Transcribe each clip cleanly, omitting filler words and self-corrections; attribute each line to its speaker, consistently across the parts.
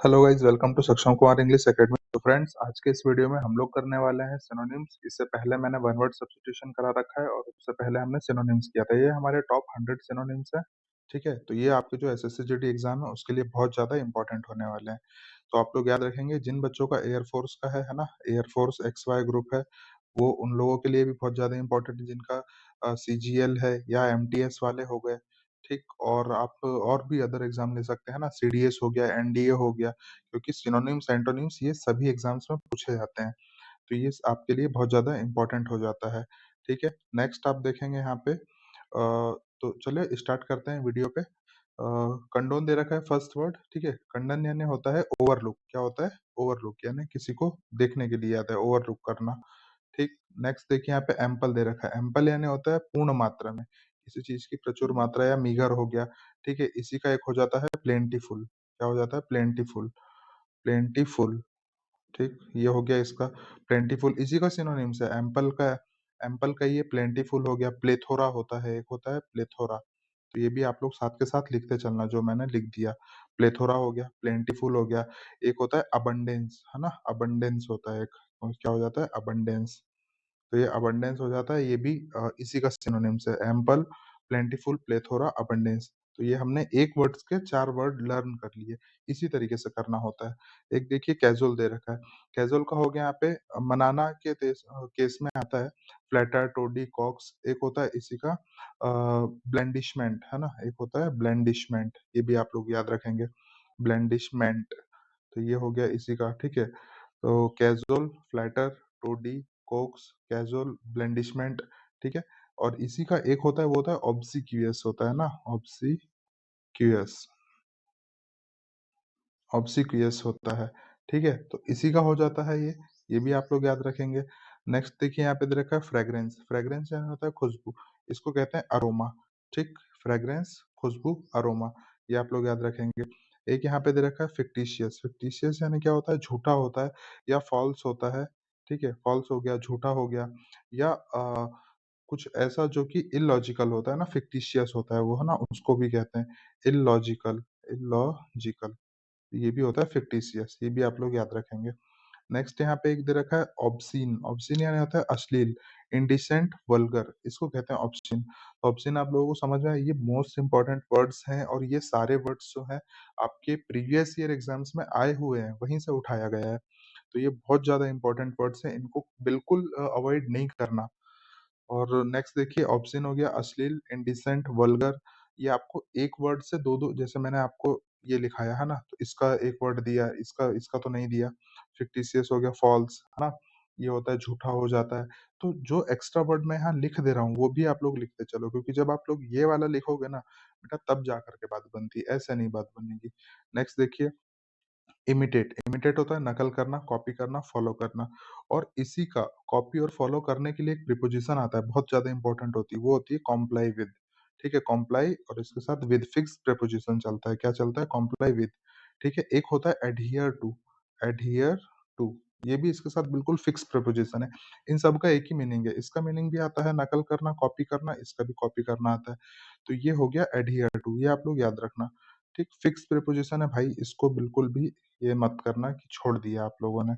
Speaker 1: Hello guys, welcome to सक्षम Kumar English academy. तो friends, आज के इस वीडियो में हम लोग करने वाले हैं सिनोनिम्स। इससे पहले मैंने वन वर्ड सब्स्टिट्यूशन करा रखा है और उससे पहले हमने सिनोनिम्स किया था। ये हमारे टॉप 100 सिनोनिम्स है। ठीक है, तो ये आपके जो एसएससी जीडी एग्जाम है उसके लिए बहुत ज्यादा इंपॉर्टेंट होने वाले हैं। तो आप लोग याद रखेंगे, जिन बच्चों का एयरफोर्स का है ना, एयरफोर्स XY ग्रुप है, वो उन लोगों के लिए भी बहुत ज्यादा इंपॉर्टेंट है, जिनका CGL है या MTS वाले हो गए। ठीक, और आप और भी अदर एग्जाम ले सकते हैं ना, CDS हो गया, NDA हो गया, क्योंकि सिनोनिम्स एंटोनिम्स ये सभी एग्जाम्स में पूछे जाते हैं। तो ये आपके लिए बहुत ज्यादा इंपॉर्टेंट हो जाता है। ठीक है, नेक्स्ट आप देखेंगे यहाँ पे। तो चलिए स्टार्ट करते हैं वीडियो पे। कंडोन दे रखा है फर्स्ट वर्ड। ठीक है, कंडन यानी होता है ओवरलुक। क्या होता है? ओवरलुक, यानी किसी को देखने के लिए आता है, ओवरलुक करना। ठीक, नेक्स्ट देखिए, यहाँ पे एम्पल दे रखा है। एम्पल यानी होता है पूर्ण मात्रा में, किसी चीज की प्रचुर मात्रा या मीगर हो गया। ठीक है, इसी का एक हो जाता है प्लेंटीफुल। क्या हो जाता है? प्लेंटीफुल। प्लेंटीफुल। ठीक, ये हो गया इसका प्लेंटीफुल। इसी का सिनोनिम्स है एम्पल का। एम्पल का ये प्लेंटीफुल हो गया। प्लेथोरा होता है, एक होता है प्लेथोरा। तो ये भी आप लोग साथ के साथ लिखते चलना, जो मैंने लिख दिया। प्लेथोरा हो गया, प्लेंटीफुल हो गया। एक होता है अबंडेंस, है ना, अबंडेंस होता है एक। और क्या हो जाता है? अबंडेंस। तो ये अबंडेंस हो जाता है, ये भी इसी का सिनोनिम्स है। Ample, plentiful, plethora, abundance. तो ये हमने एक वर्ड्स के 4 वर्ड लर्न कर लिए। इसी तरीके से करना होता है। एक देखिए कैजुअल दे रखा है। कैजुअल का हो गया यहाँ पे मनाना के केस में आता है फ्लैटर, टोडी, कॉक्स। एक होता है इसी का ब्लेंडिशमेंट, है ना, एक होता है ब्लेंडिशमेंट। ये भी आप लोग याद रखेंगे, ब्लेंडिशमेंट। तो ये हो गया इसी का। ठीक है, तो casual, flatter, Todi, Cokes, casual, ब्लेंडिशमेंट। ठीक है, और इसी का एक होता है, वो होता है ऑब्सिक्यूअस होता है ना, ऑब्सिक्यूअस। ऑब्सिक्यूअस होता है। ठीक है, तो इसी का हो जाता है ये भी आप लोग याद रखेंगे। नेक्स्ट देखिए, यहाँ पे दे रखा है फ्रेग्रेंस। फ्रेग्रेंस यानी होता है खुशबू, इसको कहते हैं अरोमा। ठीक, फ्रेग्रेंस, खुशबू, अरोमा, ये आप लोग याद रखेंगे। एक यहाँ पे दे रखा है फिक्टिशियस। फिक्टिशियस यानी क्या होता है? झूठा होता है या फॉल्स होता है। ठीक है, फॉल्स हो गया, झूठा हो गया, या कुछ ऐसा जो कि इलॉजिकल होता है ना, फिक्टिशियस होता है वो, है ना, उसको भी कहते हैं इलॉजिकल। इलॉजिकल, ये भी होता है फिक्टिशियस, ये भी आप लोग याद रखेंगे। नेक्स्ट यहाँ पे एक दे रखा है ऑब्सीन। ऑब्सीन यानी होता है अश्लील, इंडिसेंट, वल्गर, इसको कहते हैं ऑब्सीन। ऑब्सीन आप लोगों को समझ में आया? ये मोस्ट इंपॉर्टेंट वर्ड्स हैं, और ये सारे वर्ड्स जो हैं आपके प्रीवियस ईयर एग्जाम्स में आए हुए हैं, वहीं से उठाया गया है। तो ये बहुत ज्यादा इंपॉर्टेंट वर्ड्स हैं, इनको बिल्कुल अवॉइड नहीं करना। और नेक्स्ट देखिए, ऑप्शन हो गया अश्लील, इंडिसेंट, वल्गर। ये आपको एक वर्ड से दो दो, जैसे मैंने आपको ये लिखाया है ना, तो इसका एक वर्ड दिया, इसका इसका तो नहीं दिया। फिक्टिशियस हो गया, फॉल्स, है ना, ये होता है झूठा हो जाता है। तो जो एक्स्ट्रा वर्ड मैं यहाँ लिख दे रहा हूँ वो भी आप लोग लिखते चलो, क्योंकि जब आप लोग ये वाला लिखोगे ना बेटा, तब जा करके बात बनती है, ऐसे नहीं बात बनेगी। नेक्स्ट देखिए, इमिटेट। इमिटेट होता है नकल करना, कॉपी करना, फॉलो करना। और इसी का कॉपी और फॉलो करने के लिए एक प्रीपोजिशन आता है, बहुत ज्यादा इंपॉर्टेंट होती है, वो होती है कॉम्प्लाई विद। ठीक है, कॉम्प्लाई और इसके साथ विद फिक्स प्रीपोजिशन चलता है। क्या चलता है? Comply with. ठीक है, एक होता है एडहियर टू। एडहियर टू, ये भी इसके साथ बिल्कुल फिक्स प्रीपोजिशन है। इन सब का एक ही मीनिंग है, इसका मीनिंग भी आता है नकल करना, कॉपी करना, इसका भी कॉपी करना आता है। तो ये हो गया एडहियर टू, ये आप लोग याद रखना। ठीक, फिक्स प्रीपोजिशन है भाई, इसको बिल्कुल भी ये मत करना कि छोड़ दिया आप लोगों ने।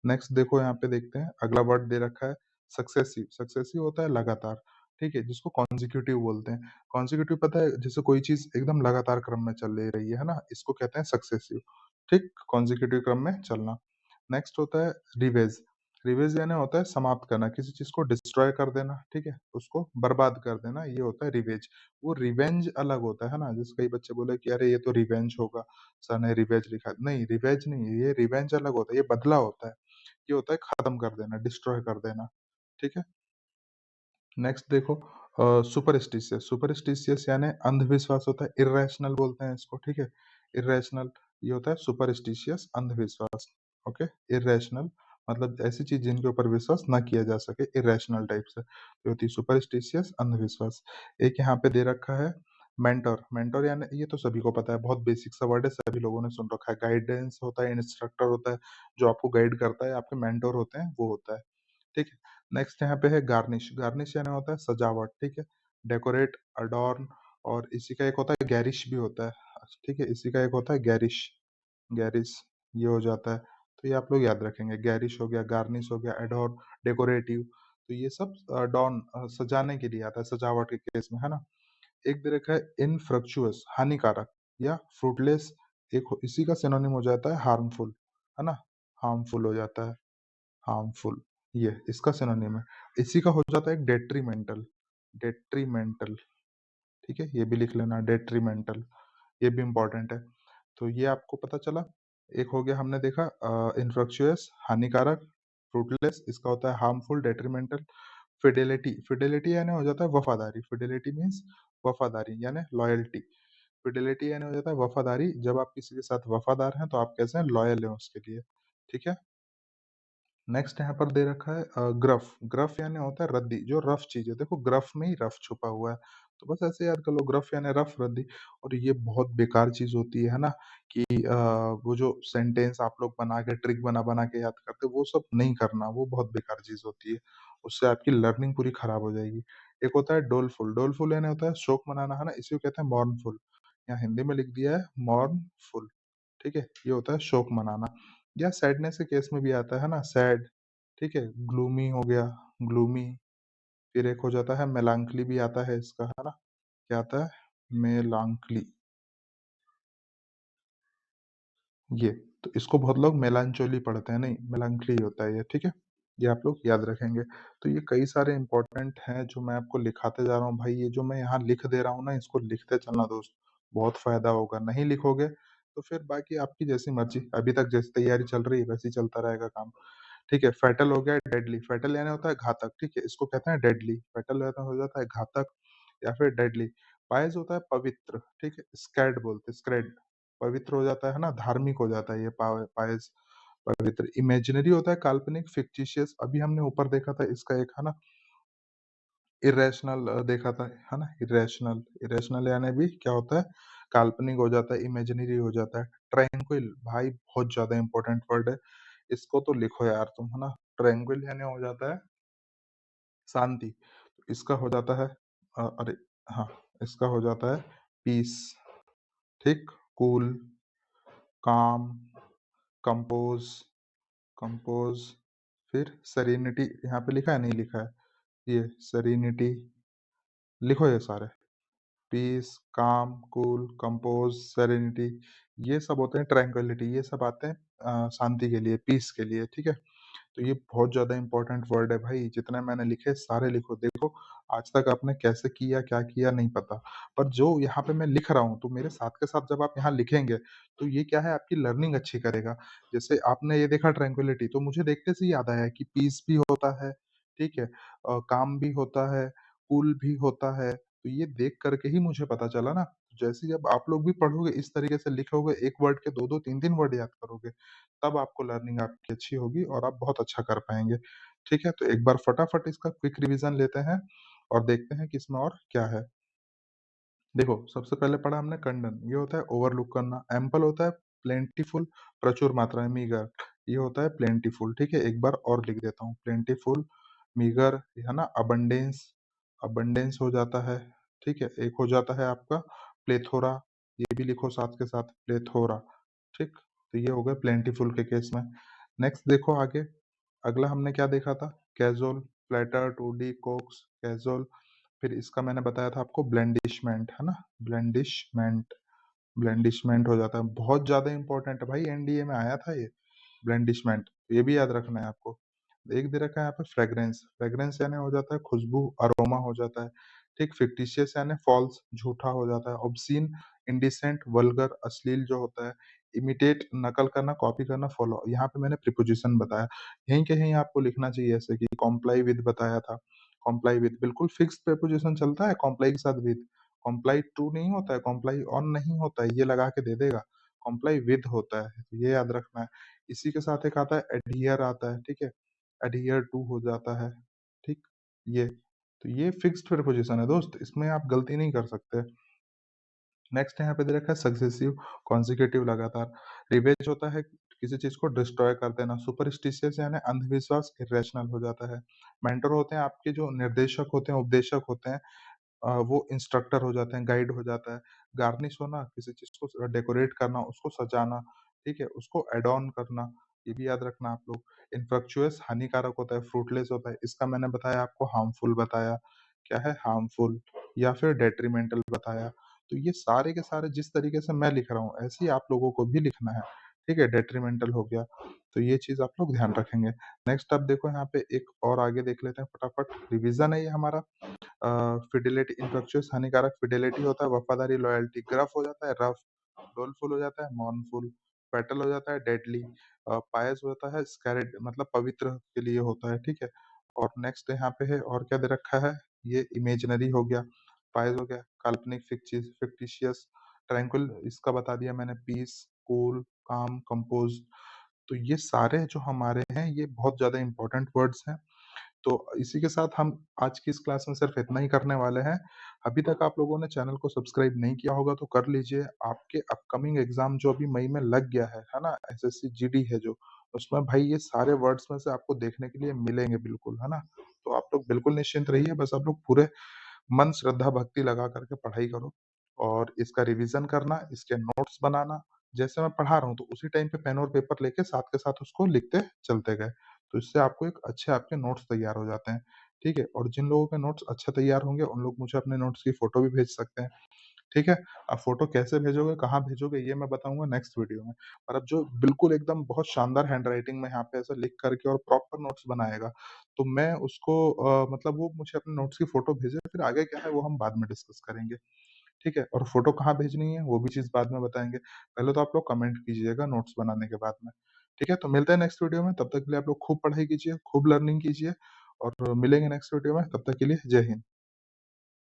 Speaker 1: नेक्स्ट देखो, यहाँ पे देखते हैं अगला वर्ड दे रखा है सक्सेसिव। सक्सेसिव होता है लगातार। ठीक है, जिसको कॉन्जिक्यूटिव बोलते हैं। कॉन्जिक्यूटिव पता है, जैसे कोई चीज एकदम लगातार क्रम में चल रही है ना, इसको कहते हैं सक्सेसिव। ठीक, कॉन्जिक्यूटिव क्रम में चलना। नेक्स्ट होता है रिवेज। रिवेज यानी होता है समाप्त करना, किसी चीज को डिस्ट्रॉय कर देना। ठीक है, उसको बर्बाद कर देना, ये होता है रिवेज। वो रिवेंज अलग होता है ना, जैसे कई बच्चे बोले कि अरे ये तो रिवेंज होगा, सर ने रिवेज लिखा है। नहीं, रिवेज नहीं है ये, रिवेंज अलग होता है, ये बदला होता है। ये होता है खत्म कर देना, डिस्ट्रॉय कर देना। ठीक है, नेक्स्ट देखो, सुपरस्टिशियस। सुपरस्टिशियस यानी अंधविश्वास होता है, इर्रेशनल बोलते हैं इसको। ठीक है, इर्रेशनल, ये होता है सुपरस्टिशियस, अंधविश्वास। ओके, इर्रेशनल मतलब ऐसी चीज जिनके ऊपर विश्वास ना किया जा सके, इरेशनल टाइप से, ये होती है सुपरस्टिशियस, अंधविश्वास। एक यहाँ पे दे रखा है मेंटर। मेंटर यानी ये तो सभी को पता है, बहुत बेसिक सा वर्ड है, सभी लोगों ने सुन रखा है। गाइडेंस होता है, इंस्ट्रक्टर होता है, जो आपको गाइड करता है, आपके मेंटर होते हैं, वो होता है। ठीक है, नेक्स्ट यहाँ पे है गार्निश। गार्निश यानी होता है सजावट। ठीक है, डेकोरेट, अडॉर्न, और इसी का एक होता है गैरिश भी होता है। ठीक है, इसी का एक होता है गैरिश। गैरिश ये हो जाता है। तो ये आप लोग याद रखेंगे, गैरिश हो गया, गार्निश हो गया, एडोर, डेकोरेटिव, तो ये सब सजाने के लिए आता है, सजावट के केस में, है ना? एक दे रखा है इनफ्रक्चुअस हानिकारक या फ्रूटलेस, इसी का सिनोनिम हो जाता है हार्मफुल, है ना? हार्मफुल हो जाता है, हार्मफुल, ये इसका सिनोनिम है। इसी का हो जाता है एक डेट्रीमेंटल, डेट्रीमेंटल, ठीक है? ये भी लिख लेना डेट्रीमेंटल, ये भी इम्पोर्टेंट है। तो ये आपको पता चला। एक हो गया हमने देखा इन्फ्रक्शियस हानिकारक, फ्रूटलेस इसका होता है हार्मफुल, डेट्रीमेंटल। फिडेलिटी, फिडेलिटी यानी हो जाता है वफादारी, फिडेलिटी मीन्स वफादारी यानी लॉयल्टी। फिडेलिटी यानी हो जाता है वफादारी, जब आप किसी के साथ वफादार हैं तो आप कैसे हैं, लॉयल हैं उसके लिए, ठीक है? नेक्स्ट यहाँ पर दे रखा है ग्रफ, ग्रफ यानी होता है रद्दी, जो रफ चीज है, देखो ग्रफ में ही रफ छुपा हुआ है, तो बस ऐसे याद कर लो, ग्रफ यानी रफ, रद्दी। और ये बहुत बेकार चीज होती है ना, कि वो जो सेंटेंस आप लोग बना के ट्रिक बना बना के याद करते हो, वो सब नहीं करना, वो बहुत बेकार चीज होती है, उससे आपकी लर्निंग पूरी खराब हो जाएगी। एक होता है डोलफुल, डोलफुल यानी होता है शोक मनाना, है ना, इसी को कहते हैं मॉर्नफुल, यहाँ हिंदी में लिख दिया है मॉर्नफुल, ठीक है? ये होता है शोक मनाना, या सैडनेस के केस में भी आता है ना, सैड, ठीक है? ग्लूमी हो गया, ग्लूमी। फिर एक हो जाता है मेलांकली भी आता है इसका, है ना? क्या आता है? मेलांकली, ये। तो इसको बहुत लोग मेलांचोली पढ़ते हैं, नहीं मेलांकली होता है ये, ठीक है? ये आप लोग याद रखेंगे। तो ये कई सारे इंपॉर्टेंट हैं जो मैं आपको लिखाते जा रहा हूँ भाई, ये जो मैं यहाँ लिख दे रहा हूँ ना, इसको लिखते चलना दोस्त, बहुत फायदा होगा। नहीं लिखोगे तो फिर बाकी आपकी जैसी मर्जी, अभी तक जैसी तैयारी चल रही है वैसे ही चलता रहेगा काम। ठीक है, फैटल हो गया, डेडली, फैटल यानी होता है घातक, ठीक है? इसको कहते हैं डेडली, फैटल हो जाता है घातक या फिर डेडली। पायस होता है पवित्र, ठीक है? स्कैड बोलते हैं, स्क्रेड, पवित्र हो जाता है ना, धार्मिक हो जाता है ये पायस, पवित्र। इमेजिनरी होता है काल्पनिक, फिक्टिशियस, अभी हमने ऊपर देखा था इसका एक, है ना, इरेशनल देखा था, है ना, इरेशनल, इरेशनल यानी भी क्या होता है, काल्पनिक हो जाता है, इमेजिनरी हो जाता है। ट्रैंक्विल भाई बहुत ज्यादा इंपॉर्टेंट वर्ड है, इसको तो लिखो यार तुम, है ना? ट्रैंक्विल यानी हो जाता है शांति, इसका हो जाता है अरे हाँ, इसका हो जाता है पीस, ठीक? कूल, काम, कंपोज, कंपोज, फिर सेरेनिटी, यहाँ पे लिखा है नहीं लिखा है, ये सेरेनिटी, लिखो ये सारे, पीस, काम, कूल, कंपोज, सेरेनिटी, ये सब होते हैं ट्रैंक्विलिटी, ये सब आते हैं शांति के लिए, पीस के लिए, ठीक है? तो ये बहुत ज़्यादा इम्पोर्टेंट वर्ड है भाई, जितने मैंने लिखे सारे लिखो। देखो, आज तक आपने कैसे किया, क्या किया नहीं पता, पर जो यहाँ पे मैं लिख रहा हूँ, तो मेरे साथ के साथ जब आप यहाँ लिखेंगे, तो ये क्या है, आपकी लर्निंग अच्छी करेगा। जैसे आपने ये देखा ट्रैंक्विलिटी, तो मुझे देखते से ही याद आया कि पीस भी होता है, ठीक है? काम भी होता है, कूल भी होता है, तो ये देख कर के ही मुझे पता चला ना। जैसे ही जब आप लोग भी पढ़ोगे, इस तरीके से लिखोगे, 1 वर्ड के 2-2 3-3 वर्ड याद करोगे, तब आपको लर्निंग आपकी अच्छी होगी और आप बहुत अच्छा कर पाएँगे। ठीक है? तो एक बार फटाफट इसका क्विक रिवीजन लेते हैं और देखते हैं कि इसमें और क्या है। देखो, सबसे पहले पढ़ा हमने कंडन, ये होता है ओवरलुक करना। एम्पल होता है प्लेंटीफुल, प्रचुर मात्रा में, मीगर, ये होता है प्लेंटीफुल, ठीक है? एक बार और लिख देता हूँ, प्लेंटीफुल, मीगर, है ना? अबंडेंस, अबंडेंस हो जाता है, ठीक है? एक हो जाता है आपका प्लेथोरा, ये भी लिखो साथ के साथ, प्लेथोरा, ठीक? तो ये हो गए प्लेंटीफुल के केस में। नेक्स्ट देखो आगे, अगला हमने क्या देखा था? Casual, platter, two D, Cokes, casual, फिर इसका मैंने बताया था आपको ब्लेंडिशमेंट, है ना? ब्लेंडिशमेंट, ब्लेंडिशमेंट हो जाता है, बहुत ज़्यादा इम्पोर्टेंट है भाई, एनडीए में आया था ये, ब्लेंडिशमेंट, ये भी याद रखना है आपको। एक दे रखा है यहाँ पे फ्रेग्रेंस, फ्रेग्रेंस यानी हो जाता है खुशबू, अरोमा हो जाता है, ठीक? फिक्टिशियस यानी फॉल्स, झूठा हो जाता है। ऑब्सीन, इंडिसेंट, वल्गर, अश्लील जो होता है। इमिटेट, नकल करना, कॉपी करना, फॉलो, यहाँ पे मैंने प्रीपोजिशन बताया, यहीं के यहीं आपको लिखना चाहिए, ऐसे कि कॉम्प्लाई विद बताया था, कॉम्प्लाई विद बिल्कुल फिक्स्ड प्रीपोजिशन चलता है, कॉम्प्लाई के साथ विद, कॉम्प्लाई टू नहीं होता है, कॉम्प्लाई ऑन नहीं होता है, ये लगा के दे देगा, कॉम्प्लाई विद होता है, तो ये याद रखना है। इसी के साथ एक आता है एडहियर आता है, ठीक है? एडहियर टू हो जाता है, ठीक? ये, तो ये फिक्स्ड प्रीपोजिशन है दोस्त, इसमें आप गलती नहीं कर सकते। नेक्स्ट यहाँ पे दे रखा है सक्सेसिव, कॉन्सेक्यूटिव, लगातार। रिवेंज होता है किसी चीज को डिस्ट्रॉय कर देना। सुपरस्टिशियस यानी अंधविश्वास, इरेशनल हो जाता है। मेंटर होते हैं आपके जो निर्देशक होते हैं, उपदेशक होते हैं, वो इंस्ट्रक्टर हो जाते हैं, गाइड हो जाता है। गार्निश होना, किसी चीज को डेकोरेट करना, उसको सजाना, ठीक है? उसको ऐड ऑन करना, ये भी याद रखना आप लोग। इन्फ्रक्चुअस हानिकारक होता है, फ्रूटलेस होता है, इसका मैंने बताया आपको हार्मफुल बताया। क्या है? हार्मफुल या फिर डेट्रिमेंटल बताया। तो ये सारे के सारे जिस तरीके से मैं लिख रहा हूँ, ऐसे ही आप लोगों को भी लिखना है, ठीक है? डेट्रिमेंटल हो गया, तो ये चीज़ आप लोग ध्यान रखेंगे। नेक्स्ट आप देखो यहाँ पे एक और आगे देख लेते हैं फटाफट, रिवीज़न है ये हमारा। फिडेलिटी इन्फेक्शियस हानिकारक फिडेलिटी होता है, वफादारी, लॉयल्टी, ग्रफ हो जाता है रफ, डोलफुल हो जाता है मॉर्नफुल, फेटल हो जाता है डेडली, पायस होता है स्कैरिड मतलब पवित्र के लिए होता है, ठीक है? और नेक्स्ट यहाँ पे है और क्या दे रखा है, ये इमेजिनरी हो गया, पायस हो गया, काल्पनिक, फिक्टिशियस, ट्रैंक्विल इसका बता दिया मैंने, पीस, कूल, काम, कंपोज़। तो ये सारे जो हमारे हैं, ये बहुत ज़्यादा इम्पोर्टेंट वर्ड्स हैं। तो इसी के साथ हम आज की इस क्लास में सिर्फ इतना ही करने वाले हैं। अभी तक आप लोगों ने चैनल को सब्सक्राइब नहीं किया होगा तो कर लीजिए। आपके अपकमिंग एग्ज़ाम जो अभी मई में लग गया है ना? एसएससी जीडी है जो, उसमें भाई ये सारे वर्ड्स में से आपको देखने के लिए मिलेंगे बिल्कुल, है ना? तो आप लोग बिल्कुल निश्चिंत रहिए, बस आप लोग पूरे मन, श्रद्धा, भक्ति लगा कर के पढ़ाई करो और इसका रिवीजन करना, इसके नोट्स बनाना। जैसे मैं पढ़ा रहा हूँ तो उसी टाइम पे पेन और पेपर लेके साथ के साथ उसको लिखते चलते गए। तो इससे आपको एक अच्छे आपके नोट्स तैयार हो जाते हैं, ठीक है? और जिन लोगों के नोट्स अच्छे तैयार होंगे उन लोग मुझे अपने नोट्स की फ़ोटो भी भेज सकते हैं, ठीक है? अब फ़ोटो कैसे भेजोगे, कहाँ भेजोगे ये मैं बताऊँगा नेक्स्ट वीडियो में। और अब जो बिल्कुल एकदम बहुत शानदार हैंडराइटिंग में यहाँ पे ऐसे लिख करके और प्रॉपर नोट्स बनाएगा, तो मैं उसको मतलब वो मुझे अपने नोट्स की फ़ोटो भेजे, फिर आगे क्या है वो हम बाद में डिस्कस करेंगे, ठीक है? और फ़ोटो कहाँ भेजनी है वो भी चीज़ बाद में बताएँगे। पहले तो आप लोग कमेंट कीजिएगा नोट्स बनाने के बाद में, ठीक है? तो मिलते हैं नेक्स्ट वीडियो में, तब तक के लिए आप लोग खूब पढ़ाई कीजिए, खूब लर्निंग कीजिए और मिलेंगे नेक्स्ट वीडियो में, तब तक के लिए जय हिंद।